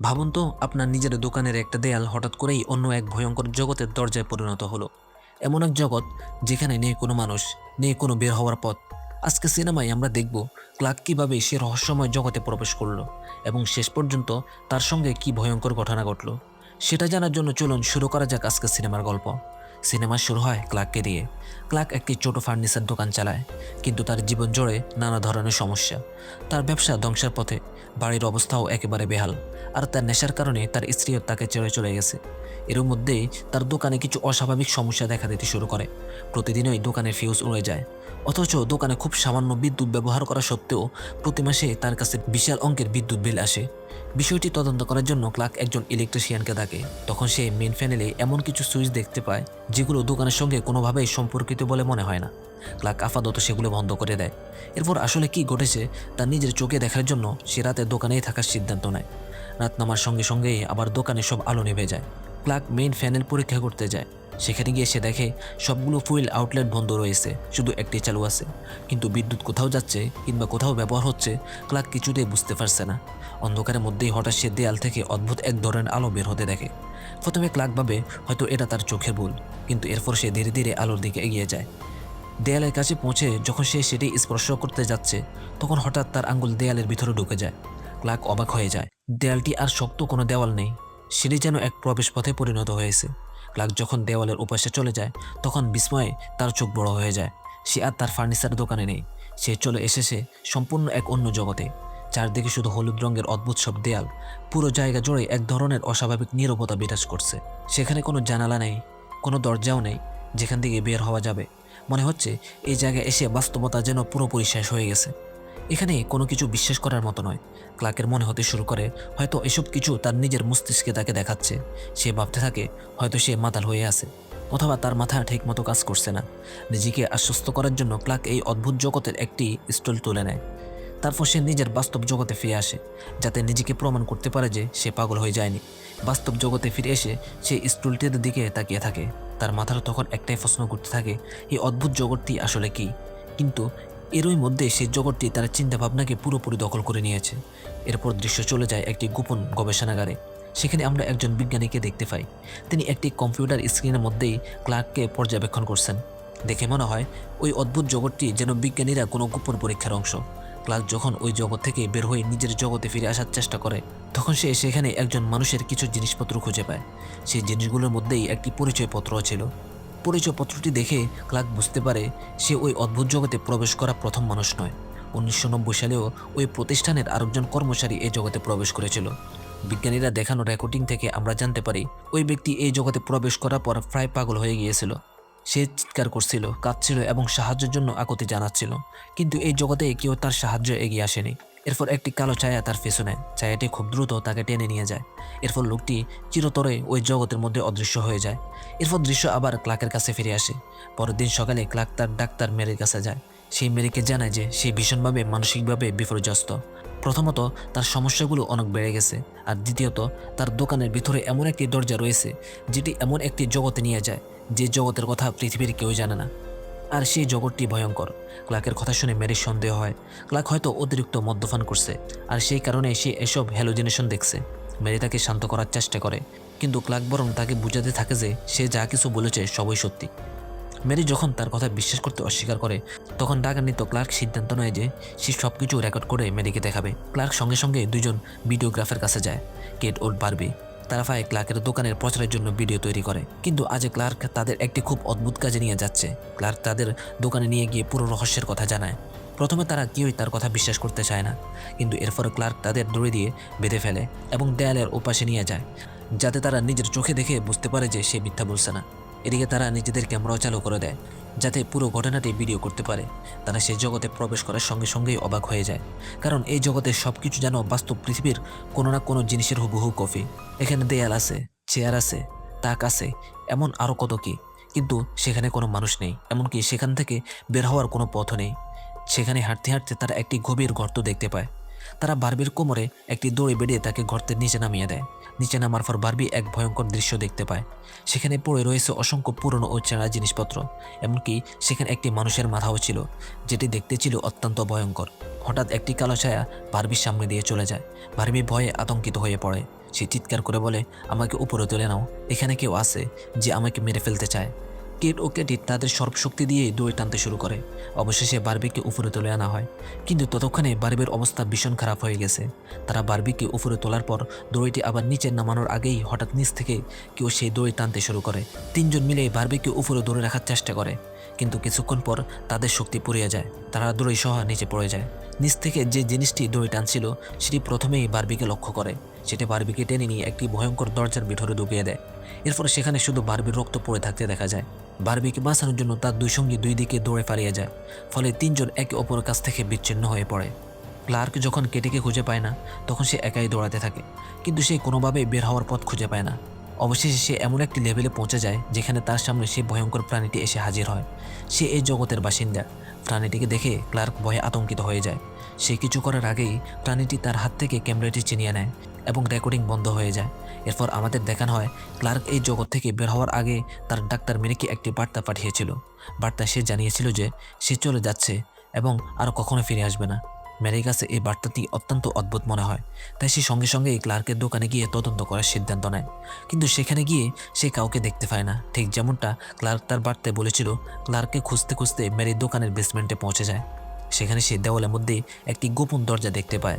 ভাবুন তো আপনার নিজের দোকানের একটা দেয়াল হঠাৎ করেই অন্য এক ভয়ঙ্কর জগতের দরজায় পরিণত হলো। এমন এক জগৎ যেখানে নেই কোনো মানুষ, নেই কোনো বের হওয়ার পথ। আজকে সিনেমায় আমরা দেখব ক্লার্ক কীভাবে সে রহস্যময় জগতে প্রবেশ করলো এবং শেষ পর্যন্ত তার সঙ্গে কি ভয়ঙ্কর ঘটনা ঘটলো। সেটা জানার জন্য চলুন শুরু করা যাক আজকে সিনেমার গল্প। সিনেমা শুরু হয় ক্লার্ককে দিয়ে। ক্লার্ক একটি ছোট ফার্নিচার দোকান চালায়, কিন্তু তার জীবন জুড়ে নানা ধরনের সমস্যা। তার ব্যবসা ধ্বংসের পথে, বাড়ির অবস্থাও একেবারে বেহাল, আর তার নেশার কারণে তার স্ত্রীও তাকে ছেড়ে চলে গেছে। এর মধ্যেই তার দোকানে কিছু অস্বাভাবিক সমস্যা দেখা দিতে শুরু করে। প্রতিদিনই দোকানের ফিউজ উড়ে যায়, অথচ দোকানে খুব সামান্য বিদ্যুৎ ব্যবহার করা সত্ত্বেও প্রতি মাসে তার কাছে বিশাল অঙ্কের বিদ্যুৎ বিল আসে। বিষয়টি তদন্ত করার জন্য ক্লার্ক একজন ইলেকট্রিশিয়ানকে ডাকে। তখন সে মেন প্যানেলে এমন কিছু সুইচ দেখতে পায় যেগুলো দোকানের সঙ্গে কোনোভাবেই সম্পর্কিত বলে মনে হয় না। ক্লার্ক আপাতত সেগুলো বন্ধ করে দেয়। এরপর আসলে কি ঘটেছে তার নিজের চোখে দেখার জন্য সে রাতে দোকানেই থাকার সিদ্ধান্ত নেয়। রাত নামার সঙ্গে সঙ্গেই আবার দোকানে সব আলো নিভে যায়। ক্লার্ক মেইন প্যানেল পরীক্ষা করতে যায়। সেখানে গিয়ে সে দেখে সবগুলো ফুয়েল আউটলেট বন্ধ রয়েছে, শুধু একটি চালু আছে। কিন্তু বিদ্যুৎ কোথাও যাচ্ছে কিংবা কোথাও ব্যবহার হচ্ছে ক্লার্ক কিছুতেই বুঝতে পারছে না। অন্ধকারের মধ্যেই হঠাৎ সে দেয়াল থেকে অদ্ভুত এক ধরনের আলো বের হতে দেখে। প্রথমে ক্লার্ক ভাবে হয়তো এটা তার চোখের ভুল, কিন্তু এরপর সে ধীরে ধীরে আলোর দিকে এগিয়ে যায়। দেয়ালের কাছে পৌঁছে যখন সে সেটি স্পর্শ করতে যাচ্ছে, তখন হঠাৎ তার আঙ্গুল দেয়ালের ভিতরে ঢুকে যায়। ক্লার্ক অবাক হয়ে যায়। দেয়ালটি আর শক্ত কোনো দেওয়াল নেই, সেটি যেন এক প্রবেশপথে পরিণত হয়েছে। ক্লার্ক যখন দেওয়ালের উপাসে চলে যায়, তখন বিস্ময়ে তার চোখ বড় হয়ে যায়। সে আর তার ফার্নিচার দোকানে নেই, সে চলে এসেছে সম্পূর্ণ এক অন্য জগতে। চারদিকে শুধু হলুদ রঙের অদ্ভুত সব দেয়াল, পুরো জায়গা জুড়ে এক ধরনের অস্বাভাবিক নীরবতা বিরাজ করছে। সেখানে কোনো জানালা নেই, কোনো দরজাও নেই যেখান থেকে বের হওয়া যাবে। মনে হচ্ছে এই জায়গায় এসে বাস্তবতা যেন পুরোপুরি শেষ হয়ে গেছে। এখানে কোনো কিছু বিশ্বাস করার মতো নয়। ক্লার্কের মনে হতে শুরু করে হয়তো এসব কিছু তার নিজের মস্তিষ্কে তাকে দেখাচ্ছে। সে ভাবতে থাকে হয়তো সে মাতাল হয়ে আছে, অথবা তার মাথা ঠিকমতো কাজ করছে না। নিজেকে আশ্বস্ত করার জন্য ক্লার্ক এই অদ্ভুত জগতের একটি স্টল তুলে নেয়। তারপর সে নিজের বাস্তব জগতে ফিরে আসে, যাতে নিজেকে প্রমাণ করতে পারে যে সে পাগল হয়ে যায়নি। বাস্তব জগতে ফিরে এসে সে স্টুলটির দিকে তাকিয়ে থাকে। তার মাথার তখন একটাই প্রশ্ন ঘুরতে থাকে, এই অদ্ভুত জগৎটি আসলে কি? কিন্তু এরই মধ্যে সেই জগৎটি তার চিন্তাভাবনাকে পুরোপুরি দখল করে নিয়েছে। এরপর দৃশ্য চলে যায় একটি গোপন গবেষণাগারে। সেখানে আমরা একজন বিজ্ঞানীকে দেখতে পাই। তিনি একটি কম্পিউটার স্ক্রিনের মধ্যেই ক্লার্ককে পর্যবেক্ষণ করছেন। দেখে মনে হয় ওই অদ্ভুত জগৎটি যেন বিজ্ঞানীরা কোনো গোপন পরীক্ষার অংশ। ক্লার্ক যখন ওই জগৎ থেকে বের হয়ে নিজের জগতে ফিরে আসার চেষ্টা করে, তখন সে সেখানে একজন মানুষের কিছু জিনিসপত্র খুঁজে পায়। সেই জিনিসগুলোর মধ্যেই একটি পরিচয়পত্রও ছিল। পরিচয়পত্রটি দেখে ক্লার্ক বুঝতে পারে সে ওই অদ্ভুত জগতে প্রবেশ করা প্রথম মানুষ নয়। 1990 সালেও ওই প্রতিষ্ঠানের আরেকজন কর্মচারী এই জগতে প্রবেশ করেছিল। বিজ্ঞানীরা দেখানো রেকর্ডিং থেকে আমরা জানতে পারি ওই ব্যক্তি এই জগতে প্রবেশ করার পর প্রায় পাগল হয়ে গিয়েছিল। সে চিৎকার করছিল, কাঁদছিল এবং সাহায্যের জন্য আকুতি জানাচ্ছিল, কিন্তু এই জগতে কেউ তার সাহায্য এগিয়ে আসেনি। এরপর একটি কালো ছায়া তার পেছনে, ছায়াটি খুব দ্রুত তাকে টেনে নিয়ে যায়। এরপর লোকটি চিরতরে ওই জগতের মধ্যে অদৃশ্য হয়ে যায়। এরপর দৃশ্য আবার ক্লার্কের কাছে ফিরে আসে। পরের দিন সকালে ক্লার্ক তার ডাক্তার মেরির কাছে যায়। সেই মেরিকে জানায় যে সে ভীষণভাবে মানসিকভাবে বিপর্যস্ত। প্রথমত তার সমস্যাগুলো অনেক বেড়ে গেছে, আর দ্বিতীয়ত তার দোকানের ভিতরে এমন একটি দরজা রয়েছে যেটি এমন একটি জগতে নিয়ে যায় যে জগতের কথা পৃথিবীর কেউ জানে না। আর সেই জগৎটি ভয়ঙ্কর। ক্লার্কের কথা শুনে মেরির সন্দেহ হয় ক্লার্ক হয়তো অতিরিক্ত মদ্যপান করছে, আর সেই কারণে সে এসব হ্যালোজিনেশন দেখছে। মেরি তাকে শান্ত করার চেষ্টা করে, কিন্তু ক্লার্ক বরং তাকে বুঝাতে থাকে যে সে যা কিছু বলেছে সবই সত্যি। মেরি যখন তার কথা বিশ্বাস করতে অস্বীকার করে, তখন রাগান্বিত ক্লার্ক সিদ্ধান্ত নেয় যে সে সবকিছু রেকর্ড করে মেরিকে দেখাবে। ক্লার্ক সঙ্গে সঙ্গে দুজন ভিডিওগ্রাফার কাছে যায়, কেট ও বারবি। তারা পায় ক্লার্কের দোকানের প্রচারের জন্য ভিডিও তৈরি করে। কিন্তু আজ ক্লার্ক তাদের একটি খুব অদ্ভুত কাজে নিয়ে যাচ্ছে। ক্লার্ক তাদের দোকানে নিয়ে গিয়ে পুরো রহস্যের কথা জানায়। প্রথমে তারা কেউই তার কথা বিশ্বাস করতে চায় না, কিন্তু এরপর ক্লার্ক তাদের দড়ি দিয়ে বেঁধে ফেলে এবং দেয়ালের ওপাশে নিয়ে যায়, যাতে তারা নিজের চোখে দেখে বুঝতে পারে যে সে মিথ্যা বলছে না। এদিকে তারা নিজেদের ক্যামেরাও চালু করে দেয়, যাতে পুরো ঘটনাটি ভিডিও করতে পারে। তারা সেই জগতে প্রবেশ করার সঙ্গে সঙ্গেই অবাক হয়ে যায়, কারণ এই জগতের সব কিছু যেন বাস্তব পৃথিবীর কোনো না কোনো জিনিসের হুবহু কপি। এখানে দেয়াল আছে, চেয়ার আছে, তাক আছে, এমন আরও কত কি, কিন্তু সেখানে কোনো মানুষ নেই। এমনকি সেখান থেকে বের হওয়ার কোনো পথও নেই। সেখানে হাঁটতে হাঁটতে তারা একটি গভীর গর্ত দেখতে পায়। তারা বারবির কোমরে একটি দড়ি বেঁধে তাকে গর্তের নিচে নামিয়ে দেয়। নিচে নামার পর বারবি এক ভয়ঙ্কর দৃশ্য দেখতে পায়। সেখানে পড়ে রয়েছে অসংখ্য পুরনো ও ছেঁড়া জিনিসপত্র। এমনকি সেখানে একটি মানুষের মাথাও ছিল, যেটি দেখতে ছিল অত্যন্ত ভয়ঙ্কর। হঠাৎ একটি কালো ছায়া বারবির সামনে দিয়ে চলে যায়। বারবি ভয়ে আতঙ্কিত হয়ে পড়ে। সে চিৎকার করে বলে, আমাকে উপরে তুলে নাও, এখানে কেউ আছে যে আমাকে মেরে ফেলতে চায়। কেট ও কেটি তাদের সর্বশক্তি দিয়ে দড়ি টানতে শুরু করে। অবশেষে বারবিকে উপরে তুলে আনা হয়, কিন্তু ততক্ষণে বারবির অবস্থা ভীষণ খারাপ হয়ে গেছে। তারা বারবিকে উপরে তোলার পর দড়িটি আবার নিচে নামানোর আগেই হঠাৎ নিচ থেকে কেউ সেই দড়ি টানতে শুরু করে। তিনজন মিলে বারবিকে উপরে ধরে রাখার চেষ্টা করে, কিন্তু কিছুক্ষণ পর তাদের শক্তি পুড়িয়ে যায়। তারা দড়ি সহ নিচে পড়ে যায়। নিচ থেকে যে জিনিসটি দড়ি টানছিল সেটি প্রথমেই বারবিকে লক্ষ্য করে। সেটি বারবিকে টেনে নিয়ে একটি ভয়ঙ্কর দরজার ভিতরে ঢুকিয়ে দেয়। এরপর সেখানে শুধু বারবির রক্ত পড়ে থাকতে দেখা যায়। বারবিকে বাঁচানোর জন্য তার দুই সঙ্গী দুই দিকে দৌড়ে পালিয়ে যায়, ফলে তিনজন একে অপরের কাছ থেকে বিচ্ছিন্ন হয়ে পড়ে। ক্লার্ক যখন কেটিকে খুঁজে পায় না, তখন সে একাই দৌড়াতে থাকে, কিন্তু সে কোনোভাবেই বের হওয়ার পথ খুঁজে পায় না। অবশেষে সে এমন একটি লেভেলে পৌঁছে যায় যেখানে তার সামনে সেই ভয়ঙ্কর প্রাণীটি এসে হাজির হয়। সে এই জগতের বাসিন্দা। প্রাণীটিকে দেখে ক্লার্ক ভয়ে আতঙ্কিত হয়ে যায়। সে কিছু করার আগেই প্রাণীটি তার হাত থেকে ক্যামেরাটি ছিনিয়ে নেয় এবং রেকর্ডিং বন্ধ হয়ে যায়। এরপর আমাদের দেখানো হয় ক্লার্ক এই জগৎ থেকে বের হওয়ার আগে তার ডাক্তার মেরিকে একটি বার্তা পাঠিয়েছিল। বার্তা সে জানিয়েছিল যে সে চলে যাচ্ছে এবং আর কখনো ফিরে আসবে না। মেরির কাছে এই বার্তাটি অত্যন্ত অদ্ভুত মনে হয়, তাই সে সঙ্গে সঙ্গে ক্লার্কের দোকানে গিয়ে তদন্ত করার সিদ্ধান্ত নেয়। কিন্তু সেখানে গিয়ে সে কাউকে দেখতে পায় না, ঠিক যেমনটা ক্লার্ক তার বার্তায় বলেছিল। ক্লার্ককে খুঁজতে খুঁজতে মেরির দোকানের বেসমেন্টে পৌঁছে যায়। সেখানে সে দেওয়ালের মধ্যে একটি গোপন দরজা দেখতে পায়,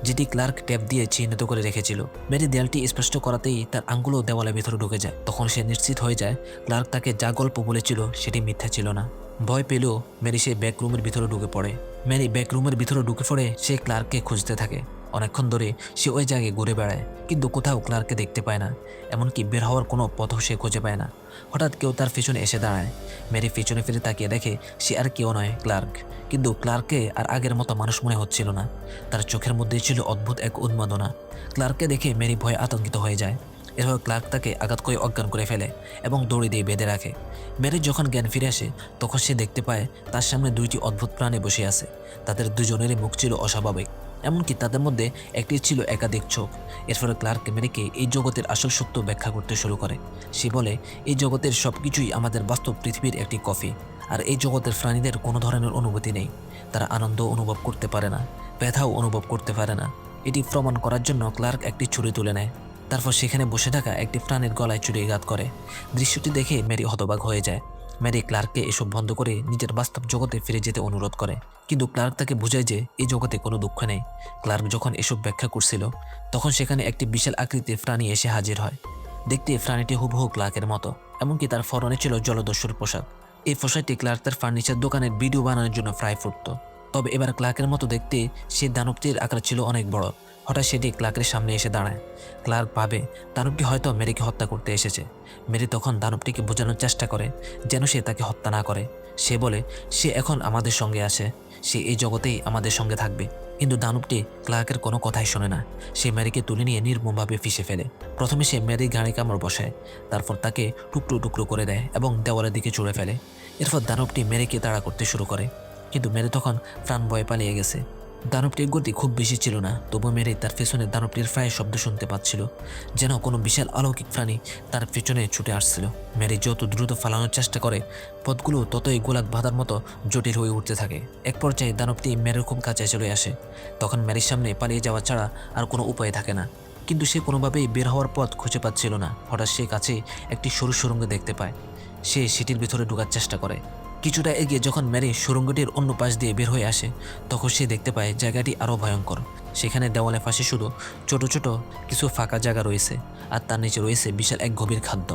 যেটি ক্লার্ক ট্যাপ দিয়ে চিহ্নিত করে রেখেছিল। মেরি দেয়ালটি স্পষ্ট করাতেই তার আঙ্গুলও দেওয়ালের ভিতরে ঢুকে যায়। তখন সে নিশ্চিত হয়ে যায় ক্লার্ক তাকে যা গল্প বলেছিল সেটি মিথ্যা ছিল না। ভয় পেলেও মেরি সেই ব্যাক রুমের ভিতরে ঢুকে পড়ে। মেরি ব্যাক রুমের ভিতরে ঢুকে পড়ে সে ক্লার্ককে খুঁজতে থাকে। অনেকক্ষণ ধরে সে ওই জায়গায় ঘুরে বেড়ায়, কিন্তু কোথাও ক্লার্ককে দেখতে পায় না। এমনকি বের হওয়ার কোনো পথও সে খুঁজে পায় না। হঠাৎ কেউ তার পিছনে এসে দাঁড়ায়। মেরি পিছনে ফিরে তাকিয়ে দেখে সে আর কেউ নয়, ক্লার্ক। কিন্তু ক্লার্ককে আর আগের মতো মানুষ মনে হচ্ছিল না। তার চোখের মধ্যে ছিল অদ্ভুত এক উন্মাদনা। ক্লার্ককে দেখে মেরি ভয়ে আতঙ্কিত হয়ে যায়। এরপর ক্লার্ক তাকে আঘাত করে অজ্ঞান করে ফেলে এবং দড়ি দিয়ে বেঁধে রাখে। মেরির যখন জ্ঞান ফিরে আসে, তখন সে দেখতে পায় তার সামনে দুইটি অদ্ভুত প্রাণী বসে আছে। তাদের দুজনেরই মুখ ছিল অস্বাভাবিক, এমনকি তাদের মধ্যে একটি ছিল একাধিক চোখ। এরপরে ক্লার্ক মেরিকে এই জগতের আসল সত্য ব্যাখ্যা করতে শুরু করে। সে বলে, এই জগতের সব কিছুই আমাদের বাস্তব পৃথিবীর একটি কপি, আর এই জগতের প্রাণীদের কোনো ধরনের অনুভূতি নেই। তারা আনন্দ অনুভব করতে পারে না, ব্যথাও অনুভব করতে পারে না। এটি প্রমাণ করার জন্য ক্লার্ক একটি ছুরি তুলে নেয়। তারপর সেখানে বসে থাকা একটি প্রাণীর গলায় ছুরিঘাত করে। দৃশ্যটি দেখে মেরি হতবাক হয়ে যায়। মেরি ক্লার্ককে এসব বন্ধ করে নিজের বাস্তব জগতে ফিরে যেতে অনুরোধ করে, কিন্তু ক্লার্ক তাকে বোঝায় যে এই জগতে কোনো দুঃখ নেই। ক্লার্ক যখন এসব ব্যাখ্যা করছিল, তখন সেখানে একটি বিশাল আকৃতির প্রাণী এসে হাজির হয়। দেখতে প্রাণীটি হুবহু ক্লার্কের মতো, এমনকি তার পরনে ছিল জলদস্যুর পোশাক। এই পোশাকটি ক্লার্ক তার ফার্নিচার দোকানের ভিডিও বানানোর জন্য প্রায় ফুটতো। তবে এবার ক্লার্কের মতো দেখতে সেই দানবটির আকার ছিল অনেক বড়। হঠাৎ সেটি ক্লার্কের সামনে এসে দাঁড়ায়। ক্লার্ক ভাবে দানবটি হয়তো মেরিকে হত্যা করতে এসেছে। মেরি তখন দানবটিকে বোঝানোর চেষ্টা করে যেন সে তাকে হত্যা না করে। সে বলে সে এখন আমাদের সঙ্গে আছে, সে এই জগতেই আমাদের সঙ্গে থাকবে। কিন্তু দানবটি ক্লার্কের কোনো কথাই শোনে না। সে মেরিকে তুলে নিয়ে নির্মমভাবে পিষে ফেলে। প্রথমে সে মেরির গাড়ি কামড় বসায়, তারপর তাকে টুকরো টুকরো করে দেয় এবং দেওয়ালের দিকে ছুঁড়ে ফেলে। এরপর দানবটি মেরিকে তাড়া করতে শুরু করে, কিন্তু মেরি তখন প্রাণ ভয়ে পালিয়ে গেছে। দানবটির গতি খুব বেশি ছিল না, তবু মেরি তার পেছনে দানবটির প্রায় শব্দ শুনতে পাচ্ছিল, যেন কোনো বিশাল অলৌকিক প্রাণী তার পেছনে ছুটে আসছিল। মেরি যত দ্রুত ফালানোর চেষ্টা করে, পথগুলো ততই গোলাক বাঁধার মতো জটিল হয়ে উঠতে থাকে। এক পর্যায়ে দানবটি মেরির খুব কাছে চলে আসে। তখন মেরির সামনে পালিয়ে যাওয়া ছাড়া আর কোনো উপায় থাকে না, কিন্তু সে কোনোভাবেই বের হওয়ার পথ খুঁজে পাচ্ছিল না। হঠাৎ সে কাছে একটি সরু সুড়ঙ্গ দেখতে পায়। সে সেটির ভিতরে ঢোকার চেষ্টা করে। কিছুটা এগিয়ে যখন মেরি সুড়ঙ্গটির অন্য পাশ দিয়ে বের হয়ে আসে, তখন সে দেখতে পায় জায়গাটি আরও ভয়ঙ্কর। সেখানে দেওয়ালে পাশে শুধু ছোট ছোট কিছু ফাঁকা জায়গা রয়েছে, আর তার নিচে রয়েছে বিশাল এক গভীর খাদ্য।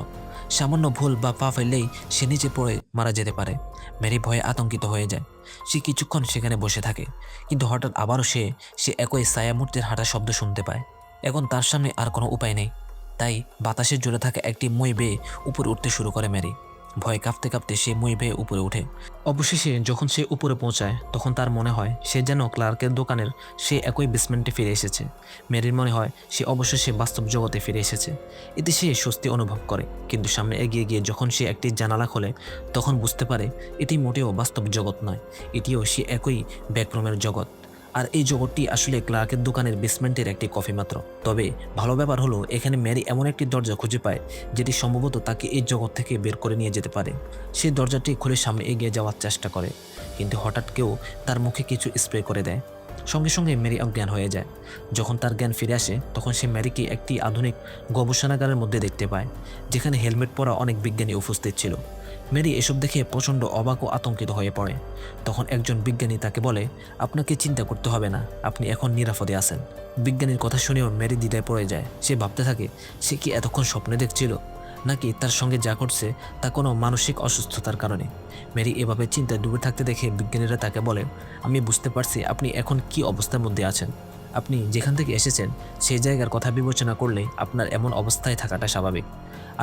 সামান্য ভুল বা পা ফেললেই সে নিচে পড়ে মারা যেতে পারে। মেরি ভয়ে আতঙ্কিত হয়ে যায়। সে কিছুক্ষণ সেখানে বসে থাকে, কিন্তু হঠাৎ আবারও সে একই ছায়ামূর্তির হাঁটার শব্দ শুনতে পায়। এখন তার সামনে আর কোনো উপায় নেই, তাই বাতাসে জুড়ে থাকা একটি মই বেয়ে উপরে উঠতে শুরু করে মেরি। ভয়ে কাঁপতে কাঁপতে সে মই বেয়ে উপরে ওঠে। অবশেষে যখন সে উপরে পৌঁছায়, তখন তার মনে হয় সে যেন ক্লার্কের দোকানের সে একই বেসমেন্টে ফিরে এসেছে। মেরির মনে হয় সে অবশেষে বাস্তব জগতে ফিরে এসেছে। এতে সে স্বস্তি অনুভব করে, কিন্তু সামনে এগিয়ে গিয়ে যখন সে একটি জানালা খোলে, তখন বুঝতে পারে এটি মোটেও বাস্তব জগৎ নয়, এটিও সে একই ব্যাকরুমের জগৎ। আর এই জগৎটি আসলে ক্লার্কের দোকানের বেসমেন্টের একটি কফি মাত্র। তবে ভালো ব্যাপার হলো এখানে মেরি এমন একটি দরজা খুঁজে পায় যেটি সম্ভবত তাকে এই জগৎ থেকে বের করে নিয়ে যেতে পারে। সেই দরজাটি খুলে সামনে এগিয়ে যাওয়ার চেষ্টা করে, কিন্তু হঠাৎ কেউ তার মুখে কিছু স্প্রে করে দেয়। সঙ্গে সঙ্গে মেরি অজ্ঞান হয়ে যায়। যখন তার জ্ঞান ফিরে আসে তখন সে মেরিকে একটি আধুনিক গবেষণাগারের মধ্যে দেখতে পায়, যেখানে হেলমেট পরা অনেক বিজ্ঞানী উপস্থিত ছিল। মেরি এসব দেখে প্রচণ্ড অবাক ও আতঙ্কিত হয়ে পড়ে। তখন একজন বিজ্ঞানী তাকে বলে, আপনাকে চিন্তা করতে হবে না, আপনি এখন নিরাপদে আছেন। বিজ্ঞানীর কথা শুনেও মেরি দ্বিধায় পড়ে যায়। সে ভাবতে থাকে, সে কি এতক্ষণ স্বপ্নে দেখছিল, নাকি তার সঙ্গে যা ঘটছে তা কোনো মানসিক অসুস্থতার কারণে। মেরি এভাবে চিন্তায় ডুবে থাকতে দেখে বিজ্ঞানীরা তাকে বলে, আমি বুঝতে পারছি আপনি এখন কি অবস্থার মধ্যে আছেন। আপনি যেখান থেকে এসেছেন সেই জায়গার কথা বিবেচনা করলে আপনার এমন অবস্থায় থাকাটা স্বাভাবিক।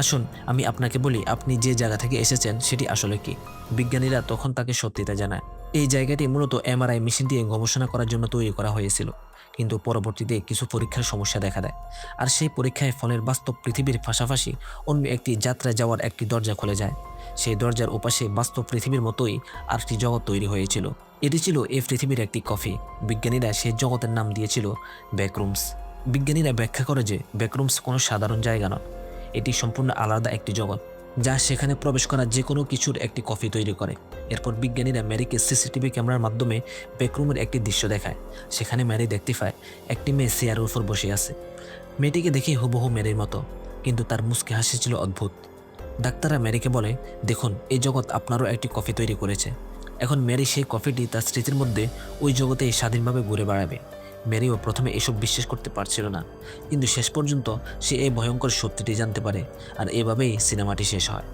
আসুন আমি আপনাকে বলি, আপনি যে জায়গা থেকে এসেছেন সেটি আসলে কি। বিজ্ঞানীরা তখন তাকে সত্যিটা জানায়। এই জায়গাটি মূলত এমআরআই মেশিন দিয়ে গবেষণা করার জন্য তৈরি করা হয়েছিল, কিন্তু পরবর্তীতে কিছু পরীক্ষার সমস্যা দেখা দেয়। আর সেই পরীক্ষায় ফলের বাস্তব পৃথিবীর পাশাপাশি অন্য একটি যাত্রায় যাওয়ার একটি দরজা খুলে যায়। সেই দরজার ওপাশে বাস্তব পৃথিবীর মতোই আরেকটি জগৎ তৈরি হয়েছিল। এটি ছিল এই পৃথিবীর একটি কফি। বিজ্ঞানীরা সেই জগতের নাম দিয়েছিল ব্যাকরুমস। বিজ্ঞানীরা ব্যাখ্যা করে যে ব্যাকরুমস কোনো সাধারণ জায়গা নয়, এটি সম্পূর্ণ আলাদা একটি জগৎ, যা সেখানে প্রবেশ করা যে কোনো কিছুর একটি কফি তৈরি করে। এরপর বিজ্ঞানীরা ম্যারিকে সিসিটিভি ক্যামেরার মাধ্যমে ব্যাকরুমের একটি দৃশ্য দেখায়। সেখানে ম্যারি দেখতে পায় একটি মেয়ে চেয়ারের উপর বসে আছে। মেয়েটিকে দেখে হুবহু ম্যারির মতো, কিন্তু তার মুচকি হাসি ছিল অদ্ভুত। ডাক্তাররা ম্যারিকে বলে, দেখুন এই জগৎ আপনারও একটি কফি তৈরি করেছে। এখন ম্যারি সেই কফিটি তার স্মৃতির মধ্যে ওই জগতেই স্বাধীনভাবে ঘুরে বেড়াবে। ম্যারিও প্রথমে এসব বিশ্বাস করতে পারছিল না, কিন্তু শেষ পর্যন্ত সে এই ভয়ঙ্কর সত্যিটি জানতে পারে। আর এভাবেই সিনেমাটি শেষ হয়।